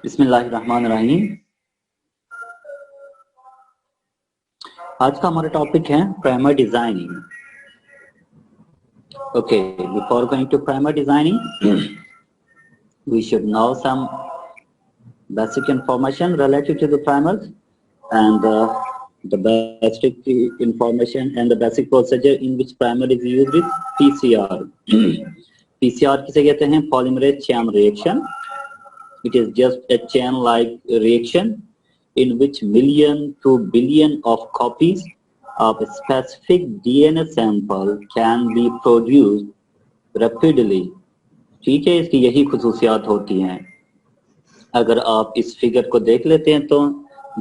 बिस्मिल्लाहिर्रहमानिर्रहीम। आज का हमारा टॉपिक है primer designing. Okay, before going to primer designing we should know some basic information related to the primers and the basic information and the basic procedure in which primer is used with PCR. PCR किसे कहते हैं? Polymerase chain reaction. It is just a chain-like reaction in which million to billion of copies of a specific DNA sample can be produced rapidly. ठीक है, इसकी यही खुसूसियात होती हैं। अगर आप इस फिगर को देख लेते हैं तो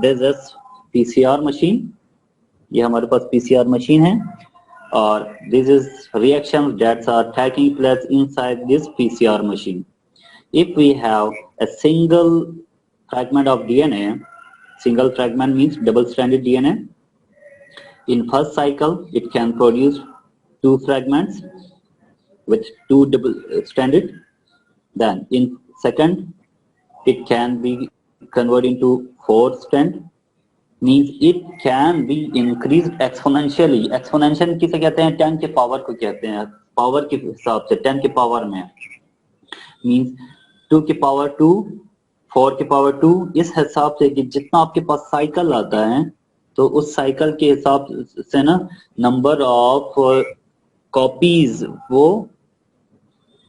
दिस इज पीसीआर मशीन, ये हमारे पास पीसीआर मशीन है और this is reactions that's are taking place inside this PCR machine. If we have a single fragment of DNA, single fragment means double-stranded DNA. In first cycle, it can produce 2 fragments with 2 double-stranded. Then in second, it can be converted into 4 strand. Means it can be increased exponentially. Exponential किसे कहते हैं? 10 के power को कहते हैं, power के हिसाब से 10 के पावर में. Means 2 की पावर 2, 4 की पावर 2, इस हिसाब से कि जितना आपके पास साइकिल आता है तो उस साइकिल के हिसाब से ना नंबर ऑफ कॉपीज वो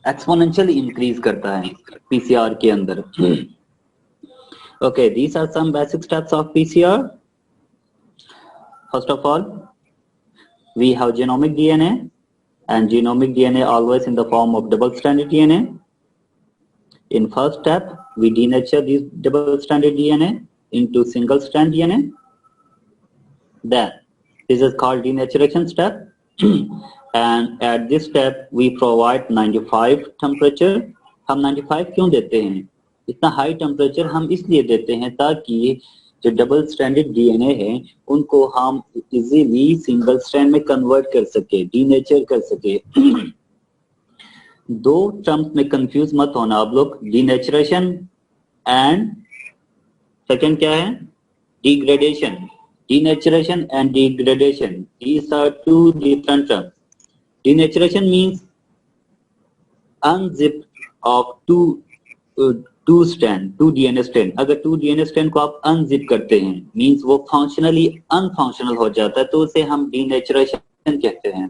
एक्सपोनेंशियली इंक्रीज करता है पीसीआर के अंदर. Okay, these are some basic steps of PCR. First of all, we have genomic DNA and genomic DNA always in the form of double-stranded DNA. In first step, we denature this double-stranded DNA into single-strand DNA. Then, this is called denaturation step. And at this step, we provide 95 temperature. हम 95 क्यों देते हैं? इतना high temperature हम इसलिए देते हैं ताकि जो डबल स्ट्रैंडेड डीएनए है उनको हम इजीली सिंगल स्ट्रैंड में कन्वर्ट कर सके, डीनेचर कर सके. दो टर्म्स में कंफ्यूज मत होना आप लोग, डीनेचरेशन एंड सेकंड क्या है? Degradation. Denaturation and degradation, these are 2 different terms. Denaturation means unzip of 2 strand, 2 DNA strand. अगर 2 डीएनए स्ट्रैंड को आप अनजिप करते हैं मींस वो फंक्शनली अनफंक्शनल हो जाता है, तो उसे हम डीनेचरेशन कहते हैं.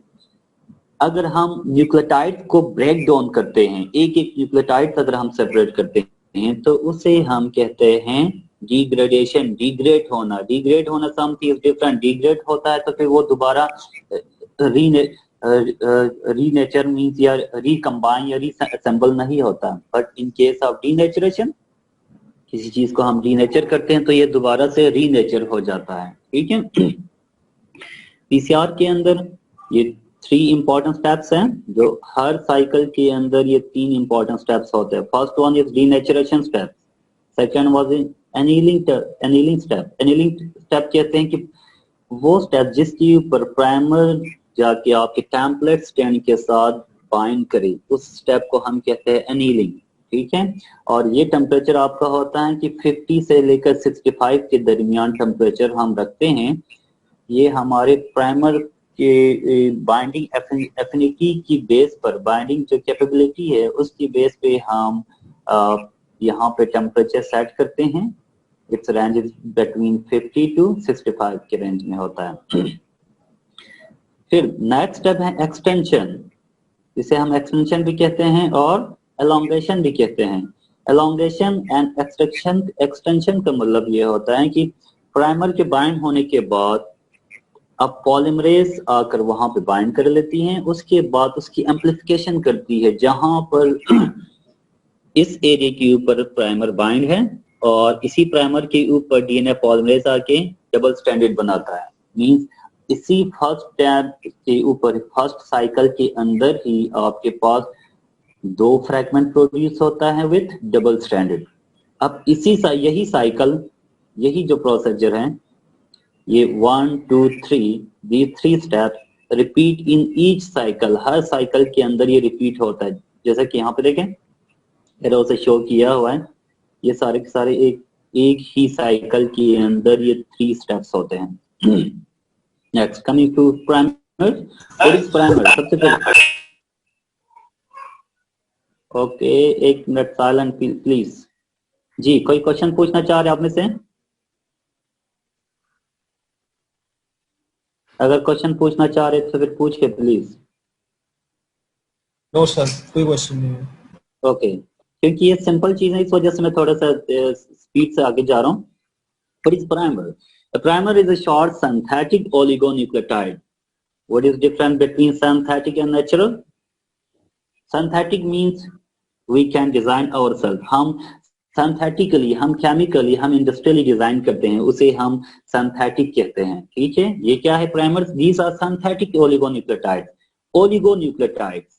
अगर हम न्यूक्लियोटाइड को ब्रेक डाउन करते हैं, एक एक न्यूक्लियोटाइड अगर हम सेपरेट करते हैं तो उसे हम कहते हैं डिग्रेडेशन. डिग्रेड होना, डिग्रेड होना समथिंग इज डिफरेंट. डिग्रेड होता है तो फिर वो दोबारा रीनेचर मींस या रिकम्बाइन या रीअसेंबल नहीं होता. But in case of denaturation, किसी चीज को हम डीनेचर करते हैं तो ये दोबारा से रीनेचर हो जाता है. ठीक है. पीसीआर के अंदर ये 3 इंपॉर्टेंट स्टेप्स हैं जो हर साइकिल के अंदर ये 3 इंपॉर्टेंट स्टेप्स होते हैं. First one is denaturation step, second was annealing step. Annealing step कहते हैं कि वो स्टेप जिसके ऊपर प्राइमर जाके आपके टेम्पलेट स्ट्रैंड के साथ बाइंड करे, उस स्टेप को हम कहते हैं एनीलिंग. ठीक है. और ये टेम्परेचर आपका होता है कि 50 से लेकर 65 के दरमियान टेम्परेचर हम रखते हैं. ये हमारे प्राइमर के बाइंडिंग एफिनिटी की बेस पर, बाइंडिंग जो कैपेबिलिटी है उसकी बेस पे हम यहाँ पे टेम्परेचर सेट करते हैं. It's range is between 50 to 65 के रेंज में होता है. फिर नेक्स्ट स्टेप है एक्सटेंशन. इसे हम एक्सटेंशन भी कहते हैं और एलोंगेशन भी कहते हैं. एलोंगेशन एंड एक्सटेंशन का मतलब ये होता है कि प्राइमर के बाइंड होने के बाद अब पॉलीमरेज आकर वहां पे बाइंड कर लेती हैं, उसके बाद उसकी एम्प्लीफिकेशन करती है जहां पर इस एरिया के ऊपर प्राइमर बाइंड है और इसी प्राइमर के ऊपर डीएनए पॉलीमरेज आके डबल स्ट्रैंडेड बनाता है. मींस इसी फर्स्ट स्टेप के ऊपर, फर्स्ट साइकिल के अंदर ही आपके पास 2 फ्रैगमेंट प्रोड्यूस होता है विथ डबल स्ट्रैंडेड. अब यही साइकिल, यही जो प्रोसीजर है, ये 1 2 3, these 3 step repeat in each cycle. Her cycle के अंदर ये रिपीट होता है. जैसा कि यहाँ पे देखें, एरो से शो किया हुआ है, ये सारे के सारे एक एक ही साइकिल के अंदर ये 3 स्टेप्स होते हैं। Next coming to primer. What is primer? सबसे पहले ओके, 1 मिनट साइलेंट प्लीज। जी, कोई क्वेश्चन पूछना चाह रहे आप में से? अगर क्वेश्चन पूछना चाह रहे तो फिर पूछ के प्लीज। नो सर, कोई क्वेश्चन नहीं है। ओके, क्योंकि ये सिंपल चीज है इस वजह से मैं थोड़ा सा स्पीड से आगे जा रहा हूँ। What is primer? A primer is a short synthetic oligonucleotide. What is different between synthetic and natural? Synthetic means we can design ourselves. हम synthetically, हम chemically, हम industrially design करते हैं, उसे हम synthetic कहते हैं। ठीक है, ये क्या है primers? These are synthetic oligonucleotides. Oligonucleotides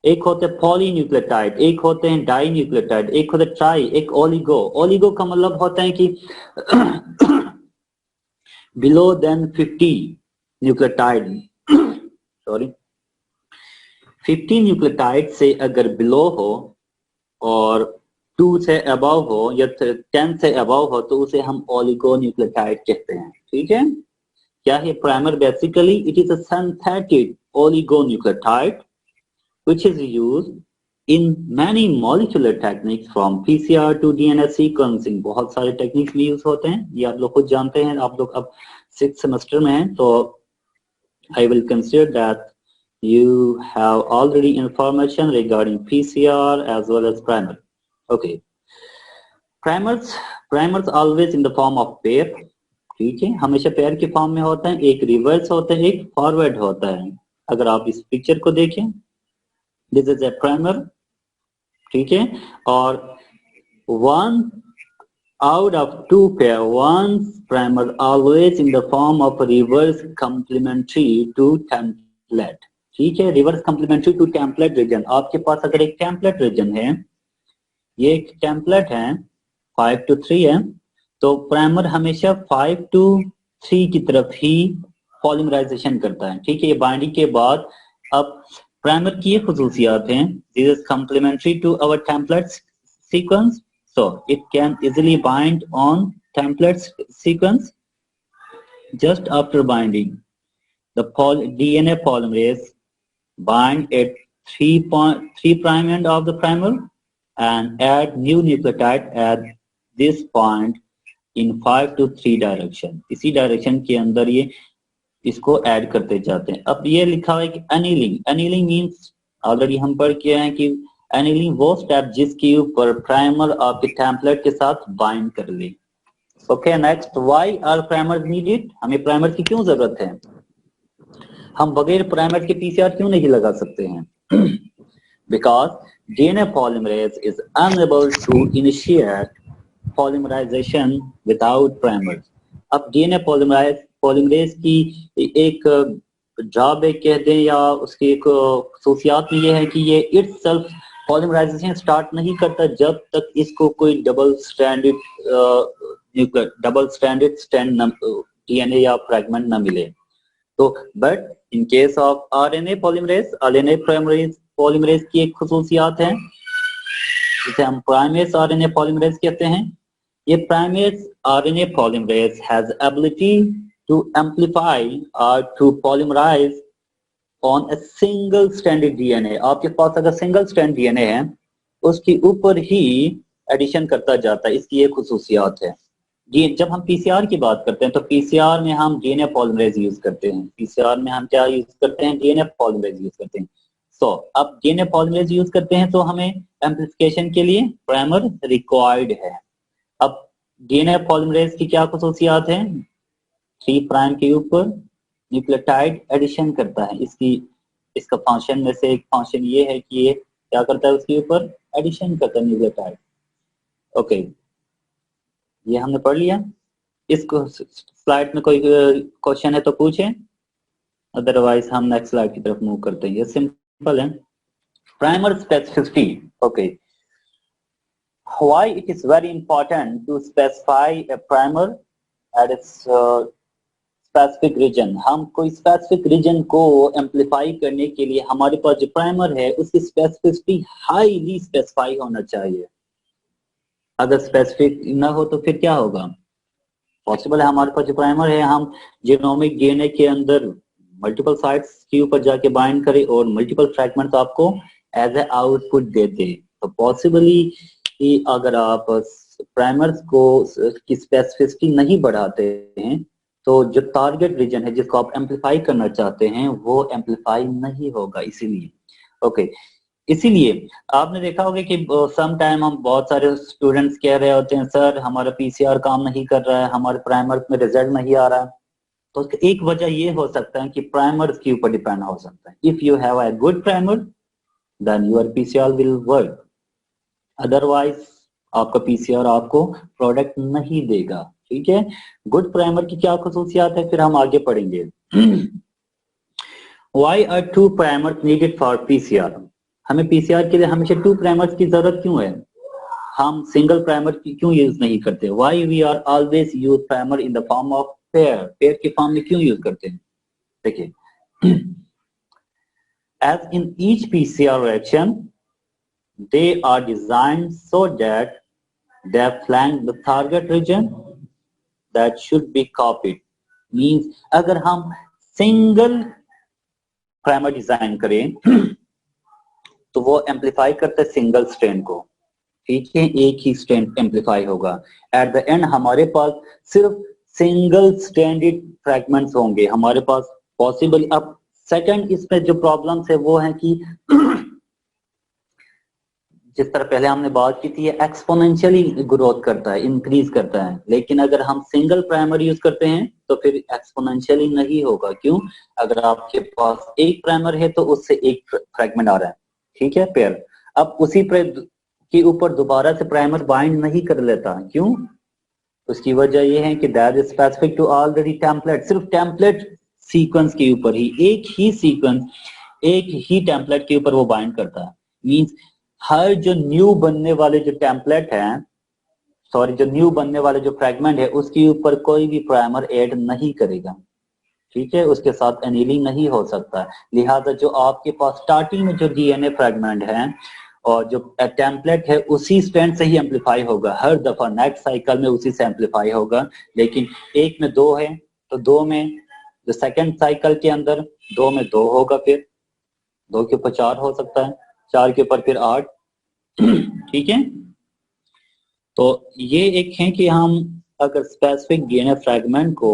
एक होते हैं पॉलीन्यूक्लियोटाइड, एक होते हैं डाइन्यूक्लियोटाइड, एक होते हैं ट्राई, एक ओलिगो। ओलिगो का मतलब होता है कि below than 50 nucleotide, sorry 50 nucleotide से अगर बिलो हो और 2 से अबव हो या 10 से अबव हो तो उसे हम ओलिगो न्यूक्लियोटाइड कहते हैं। ठीक है, क्या है primer? Basically it is a synthetic oligonucleotide which is used in many molecular techniques from PCR to DNA sequencing। बहुत सारे टेक्निक्स भी यूज होते हैं, ये आप लोग खुद जानते हैं। आप लोग अब 6th सेमेस्टर में हैं तो I will consider that you have already information regarding PCR as well as primer. Okay, primers always in the form of pair। ठीक है, हमेशा पेयर के फॉर्म में होता है, एक रिवर्स होता है, एक फॉरवर्ड होता है। अगर आप इस पिक्चर को देखें, दिस इज ए प्राइमर। ठीक है, और 1 out of 2 pair, one primer always in the form of reverse complementary to template। ठीक है, reverse complementary to template region. आपके पास अगर एक टेम्पलेट रीजन है, ये एक टेम्पलेट है 5 to 3 है, तो प्राइमर हमेशा 5 to 3 की तरफ ही पॉलीमराइजेशन करता है। ठीक है, ये बाइंडिंग के बाद अब प्राइमर की ये खुसूसियात हैं, this is complementary to our template sequence, so it can easily bind on template sequence just after binding. The DNA polymerase bind at 3' end of the primer and add new nucleotide at this point in 5 to 3 direction। इसी direction के अंदर ये इसको add करते जाते हैं। अब ये लिखा हुआ है कि एनीलिंग। एनीलिंग मीन्स ऑलरेडी हम पढ़ के आए हैं कि एनीलिंग वो स्टेप जिसके ऊपर प्राइमर आपके टेम्पलेट के साथ बाइंड कर ले। Okay, next, why are primer needed? हमें प्राइमर की क्यों जरूरत है? हम बगैर प्राइमर के पीसीआर क्यों नहीं लगा सकते हैं? Because DNA polymerase is unable to initiate polymerization without primer. अब डीएनए पॉलीमरेज की एक ड्रॉबैक कह दें या उसकी एक खसूसियात में ये है कि ये इटसेल्फ पॉलीमराइजेशन स्टार्ट नहीं करता जब तक इसको कोई डबल स्ट्रैंडेड स्ट्रैंड डीएनए या फ्रैगमेंट न मिले। तो but in case of RNA polymerase की एक खसूसियात है जिसे हम प्राइमेस आरएनए पॉलीमरेज कहते हैं। ये primase RNA polymerase has ability to amplify or to polymerize on a single stranded DNA। आपके पास अगर सिंगल स्ट्रैंड डीएनए है उसके ऊपर ही एडिशन करता जाता है, इसकी ये खुसूसियात है। जब हम पीसीआर की बात करते हैं तो पीसीआर में हम डीएनए पॉलीमरेज यूज करते हैं। पीसीआर में हम क्या यूज करते हैं? डीएनए पॉलीमरेज यूज करते हैं। अब डीएनए पॉलीमरेज यूज करते हैं तो हमें एम्प्लीफिकेशन के लिए प्राइमर रिक्वायर्ड है। अब डीएनए पॉलीमरेज की क्या खुसूसियात है? 3' के ऊपर न्यूक्लियोटाइड एडिशन करता है। इसका फंक्शन में से एक फंक्शन ये है कि ये क्या करता है? उसके ऊपर एडिशन करता है न्यूक्लियोटाइड। ओके, ये हमने पढ़ लिया। इसको स्लाइड में कोई क्वेश्चन है तो पूछें, अदरवाइज हम नेक्स्ट स्लाइड की तरफ मूव करते हैं। ये सिंपल है। Primer specificity. Okay, why it is very important to specify a primer at its specific region. हम कोई स्पेसिफिक रीजन को एम्पलीफाई करने के लिए हमारे पास जो प्राइमर है उसकी स्पेसिफिसिटी हाईली स्पेसिफाई होना चाहिए। अगर स्पेसिफिक ना हो तो फिर क्या होगा? पॉसिबल है हमारे पास जो प्राइमर है हम जीनोमिक डीएनए के अंदर मल्टीपल साइट्स के ऊपर जाके बाइंड करें और मल्टीपल फ्रैगमेंट्स आपको एज ए आउटपुट देते। तो पॉसिबली अगर आप प्राइमर्स को की स्पेसिफिसिटी नहीं बढ़ाते हैं तो जो टारगेट रीजन है जिसको आप एम्पलीफाई करना चाहते हैं वो एम्पलीफाई नहीं होगा। इसीलिए ओके इसीलिए आपने देखा होगा कि सम टाइम हम बहुत सारे स्टूडेंट्स कह रहे होते हैं सर हमारा पीसीआर काम नहीं कर रहा है, हमारे प्राइमर में रिजल्ट नहीं आ रहा है। तो उसकी एक वजह ये हो सकता है कि प्राइमर के ऊपर डिपेंड हो सकता है। If you have a good primer then your PCR will work, otherwise आपका पीसीआर आपको प्रोडक्ट नहीं देगा। ठीक है, गुड प्राइमर की क्या खसूसियात है फिर हम आगे पढ़ेंगे। Why are two primers needed for PCR? हमें पीसीआर के लिए हमेशा टू प्राइमर्स की जरूरत क्यों है? हम सिंगल प्राइमर की क्यों यूज नहीं करते? Why we are always use primer in the form of pair? Pair के फॉर्म में क्यों यूज करते हैं? देखिए, as in each PCR reaction, they are designed so that they flank the target region that should be copied. Means अगर हम single primer design करें तो वो एम्पलीफाई करते सिंगल स्ट्रैंड को। ठीक है, एक ही स्ट्रैंड एम्पलीफाई होगा। एट द एंड हमारे पास सिर्फ सिंगल स्ट्रैंडेड फ्रैगमेंट्स होंगे हमारे पास पॉसिबल। अब सेकंड इसमें जो प्रॉब्लम्स है वो है कि जिस तरह पहले हमने बात की थी एक्सपोनेंशियली ग्रोथ करता है, इंक्रीज करता है। लेकिन अगर हम सिंगल प्राइमर यूज करते हैं तो फिर एक्सपोनेंशियली नहीं होगा। क्यों? अगर आपके पास एक प्राइमर है तो उससे एक फ्रैगमेंट आ रहा है, ठीक है, पेयर। अब उसी के ऊपर दोबारा से प्राइमर बाइंड नहीं कर लेता। क्यों? उसकी वजह यह है कि that is specific to already template. सिर्फ टेम्पलेट सीक्वेंस के ऊपर ही एक ही टेम्पलेट के ऊपर वो बाइंड करता है। मींस हर जो न्यू बनने वाले जो टेम्पलेट है, सॉरी जो न्यू बनने वाले जो फ्रैगमेंट है उसके ऊपर कोई भी प्राइमर ऐड नहीं करेगा। ठीक है, उसके साथ एनीलिंग नहीं हो सकता। लिहाजा जो आपके पास स्टार्टिंग में जो डीएनए फ्रैगमेंट है और जो टेम्पलेट है उसी स्ट्रैंड से ही एम्पलीफाई होगा हर दफा, नेक्स्ट साइकिल में उसी से एम्पलीफाई होगा। लेकिन एक में दो है तो दो में जो सेकंड साइकिल के अंदर दो में दो होगा, फिर दो के ऊपर चार हो सकता है, चार के ऊपर फिर आठ। ठीक है, तो ये एक है कि हम अगर स्पेसिफिक डीएनए फ्रैगमेंट को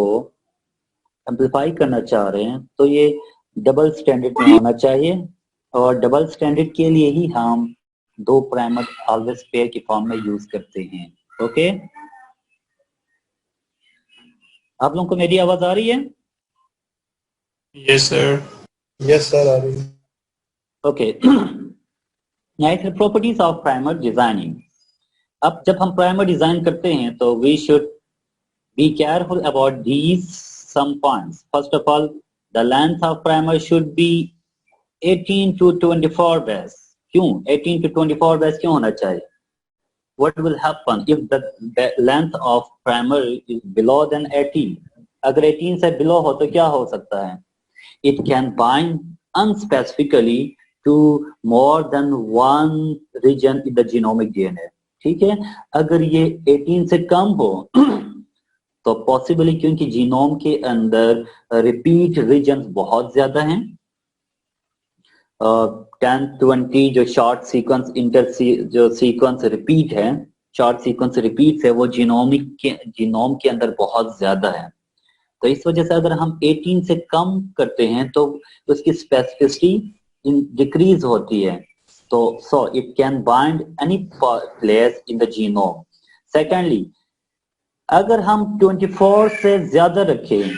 एम्पलीफाई करना चाह रहे हैं तो ये डबल स्टैंडर्ड में होना चाहिए। और डबल स्टैंडर्ड के लिए ही हम दो प्राइमर ऑलवेज पेयर की फॉर्म में यूज करते हैं। ओके, आप लोगों को मेरी आवाज आ रही है? Yes sir. यस सर, आ रही है। Okay, natural properties of primer designing. अब जब हम प्राइमर डिजाइन करते हैं तो we should be careful about these some points. First of all, the length of primer should be 18 to 24 base. क्यों 18 to 24 बेस क्यों होना चाहिए? What will happen if the length of primer is below than 18? अगर 18 से below हो तो क्या हो सकता है? It can bind unspecifically to more than one region in the genomic DNA. ठीक है, अगर ये 18 से कम हो तो पॉसिबली, क्योंकि जीनोम के अंदर रिपीट रीजन बहुत ज्यादा हैं, 10-20 जो शॉर्ट सीक्वेंस जो सीक्वेंस रिपीट है, शॉर्ट सीक्वेंस रिपीट है, वो जीनोम के अंदर बहुत ज्यादा है। तो इस वजह से अगर हम 18 से कम करते हैं तो उसकी स्पेसिफिसिटी डिक्रीज होती है। तो so it can bind any place in the genome. Secondly, अगर हम 24 से ज्यादा रखें,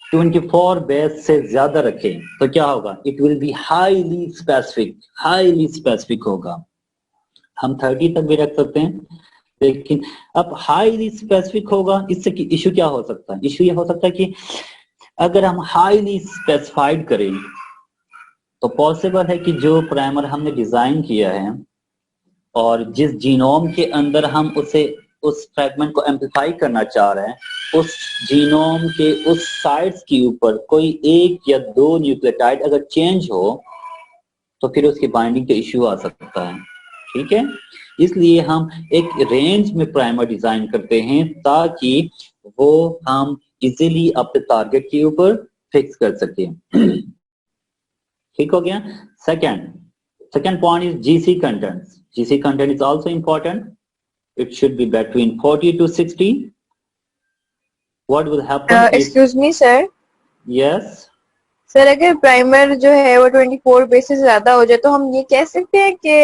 24 बेस से ज्यादा रखें तो क्या होगा? It will be highly specific होगा। हम 30 तक भी रख सकते हैं, लेकिन अब हाईली स्पेसिफिक होगा। इससे इशू क्या हो सकता है? इशू ये हो सकता है कि अगर हम हाईली स्पेसिफाइड करें तो पॉसिबल है कि जो प्राइमर हमने डिजाइन किया है और जिस जीनोम के अंदर हम उस फ्रैगमेंट को एम्पलीफाई करना चाह रहे हैं, उस जीनोम के उस साइट्स के ऊपर कोई एक या दो न्यूक्लियोटाइड अगर चेंज हो तो फिर उसकी बाइंडिंग का इश्यू आ सकता है। ठीक है, इसलिए हम एक रेंज में प्राइमर डिजाइन करते हैं ताकि वो हम इजीली अपने टारगेट के ऊपर फिक्स कर सकें। ठीक हो गया। Second point is GC content. GC content is also important. It should be between 40 to 60. What will happen if? Excuse me sir. Yes. Sir अगर प्राइमर जो है वो 24 बेस से ज्यादा हो जाए तो हम ये कह सकते हैं कि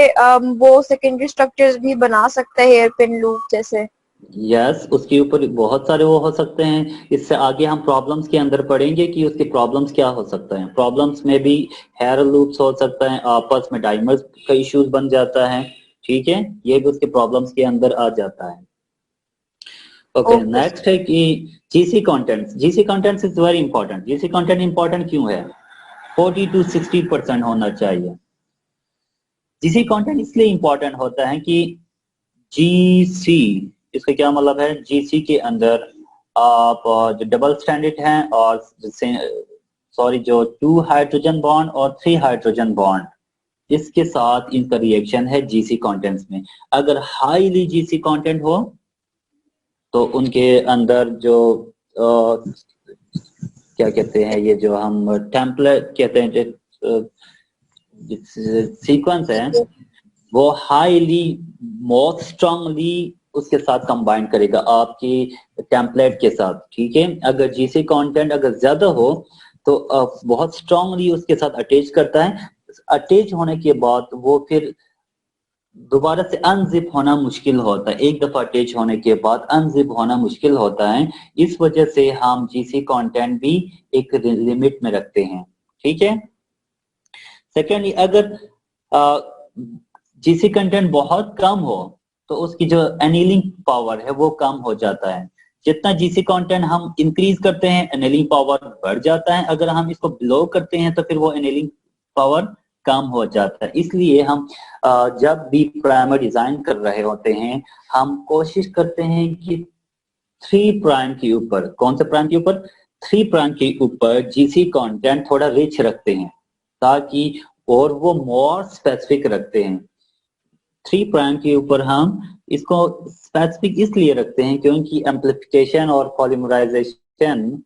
वो सेकेंडरी स्ट्रक्चर्स भी बना सकता है हेयर पिन लूप जैसे। यस, उसके ऊपर बहुत सारे वो हो सकते हैं। इससे आगे हम प्रॉब्लम्स के अंदर पढ़ेंगे कि उसके प्रॉब्लम्स क्या हो सकते हैं। प्रॉब्लम्स में भी हेयर लूप्स हो सकता है, आपस में डाइमर्स का इश्यूज बन जाता है। ठीक है, ये भी उसके प्रॉब्लम्स के अंदर आ जाता है। ओके, नेक्स्ट है कि GC contents. GC contents is very important. GC content important क्यों है? 40 to 60% होना चाहिए। जीसी कंटेंट इसलिए इंपॉर्टेंट होता है कि जीसी, इसका क्या मतलब है? जीसी के अंदर आप जो डबल स्टैंडर्ड हैं और जो 2 हाइड्रोजन बॉन्ड और 3 हाइड्रोजन बॉन्ड, इसके साथ इनका रिएक्शन है जीसी कंटेंट्स में। अगर हाईली जीसी कंटेंट हो तो उनके अंदर जो क्या कहते हैं, ये जो हम टेम्पलेट कहते हैं, सीक्वेंस है, वो हाईली मोस्ट स्ट्रांगली उसके साथ कंबाइन करेगा आपकी टेम्पलेट के साथ। ठीक है, अगर जीसी कंटेंट अगर ज्यादा हो तो बहुत स्ट्रांगली उसके साथ अटैच करता है। अटैच होने के बाद वो फिर दोबारा से अनजिप होना मुश्किल होता है। एक दफा अटैच होने के बाद अनजिप होना मुश्किल होता है। इस वजह से हम जीसी कंटेंट भी एक लिमिट में रखते हैं। ठीक है। सेकेंडली, अगर जीसी कंटेंट बहुत कम हो तो उसकी जो एनीलिंग पावर है वो कम हो जाता है। जितना जीसी कंटेंट हम इंक्रीज करते हैं एनीलिंग पावर बढ़ जाता है। अगर हम इसको ब्लो करते हैं तो फिर वो एनीलिंग पावर कम हो जाता है। इसलिए हम जब भी प्राइमर डिजाइन कर रहे होते हैं हम कोशिश करते हैं कि 3 प्राइम के ऊपर, कौन से प्राइम के ऊपर? 3 प्राइम के ऊपर जीसी कंटेंट थोड़ा रिच रखते हैं ताकि, और वो मोर स्पेसिफिक रखते हैं। 3 प्राइम के ऊपर हम इसको स्पेसिफिक इसलिए रखते हैं क्योंकि एम्प्लीफिकेशन और पॉलीमराइजेशन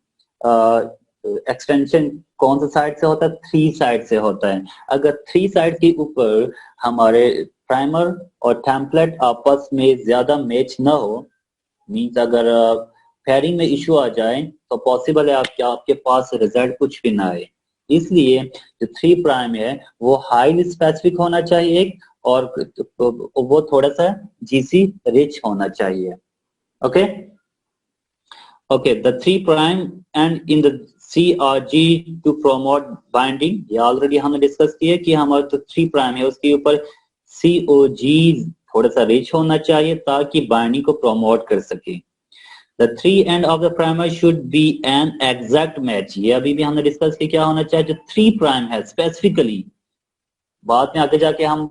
एक्सटेंशन कौन सा साइड से होता है? 3 साइड से होता है। अगर 3 साइड के ऊपर हमारे प्राइमर और टेम्पलेट आपस में ज्यादा मैच ना हो, मीन्स अगर पेयरिंग में इश्यू आ जाए तो पॉसिबल है आपके पास रिजल्ट कुछ भी ना आए। इसलिए जो 3 प्राइम है वो हाईली स्पेसिफिक होना चाहिए और वो थोड़ा सा जीसी रिच होना चाहिए। Okay okay, the 3 prime end in the CRG to promote binding, ये ऑलरेडी हमने डिस्कस किया कि हमारा तो 3 प्राइम है उसके ऊपर COG थोड़ा सा रिच होना चाहिए ताकि बाइंडिंग को प्रोमोट कर सके। The 3 end of the primer should be an exact match, ये अभी भी हमने डिस्कस किया क्या होना चाहिए? जो 3 प्राइम है स्पेसिफिकली, बाद में आगे जाके हम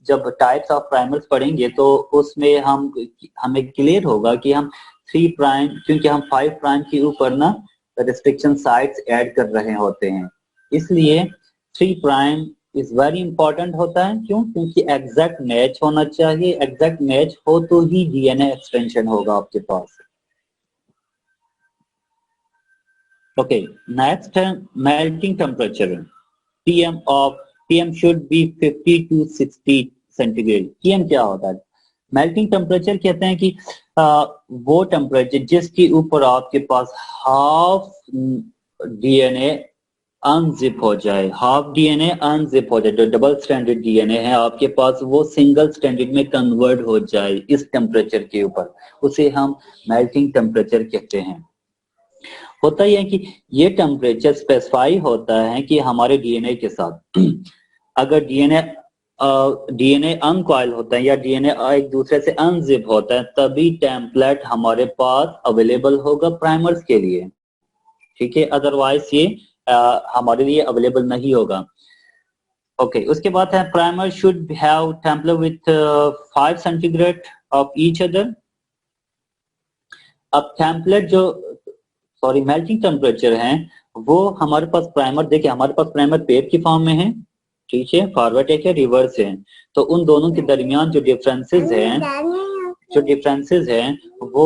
जब टाइप्स ऑफ प्राइमर्स पढ़ेंगे तो उसमें हमें क्लियर होगा कि हम 3 प्राइम, क्योंकि हम 5 प्राइम के ऊपर ना रिस्ट्रिक्शन साइट्स ऐड कर रहे होते हैं, इसलिए 3 प्राइम इज वेरी इंपॉर्टेंट होता है। क्यों? क्योंकि एग्जैक्ट मैच होना चाहिए। एग्जैक्ट मैच हो तो ही डीएनए एक्सटेंशन होगा आपके पास। ओके, नेक्स्ट है melting temperature. PM should be 50 to 60 centigrade. PM क्या होता है? मेल्टिंग टेम्परेचर कहते हैं कि वो टेम्परेचर जिसके ऊपर आपके पास हाफ डीएनए अनजिप हो जाए, हाफ डीएनए अनजिप हो जाए। जो डबल स्टैंडर्ड डीएनए है आपके पास वो सिंगल स्टैंडर्ड में कन्वर्ट हो जाए इस टेम्परेचर के ऊपर, उसे हम मेल्टिंग टेम्परेचर कहते हैं। होता ही है कि ये टेम्परेचर स्पेसिफाई होता है कि हमारे डीएनए के साथ अगर डीएनए अनकॉइल होता है या डीएनए एक दूसरे से अनजिप होता है तभी टेम्पलेट हमारे पास अवेलेबल होगा प्राइमर्स के लिए। ठीक है, अदरवाइज ये हमारे लिए अवेलेबल नहीं होगा। ओके, उसके बाद है primer should have template with 5 centigrade of each other. अब टेम्पलेट जो मेल्टिंग टेम्परेचर है वो हमारे पास प्राइमर, देखिए हमारे पास प्राइमर पेयर की फॉर्म में है। ठीक है, फॉरवर्ड है क्या रिवर्स है, तो उन दोनों के दरमियान जो डिफरेंसेस हैं वो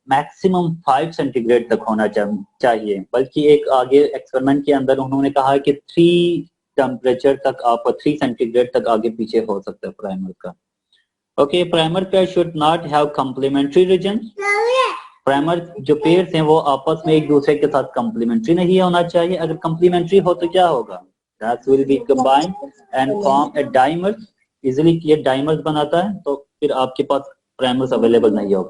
मैक्सिमम 5 सेंटीग्रेड तक होना चाहिए। बल्कि एक आगे एक्सपेरिमेंट के अंदर उन्होंने कहा कि 3 टेम्परेचर तक आप 3 सेंटीग्रेड तक आगे पीछे हो सकता है प्राइमर का। Okay, primer pair should not have complementary region. Primer जो पेयर्स हैं वो आपस में एक दूसरे के साथ कॉम्प्लीमेंट्री नहीं होना चाहिए। अगर कॉम्प्लीमेंट्री हो तो क्या होगा, that will be combined and form a dimer। Easily ये डाइमर्स बनाता है, तो फिर आपके पास प्राइमर्स अवेलेबल नहीं होगा।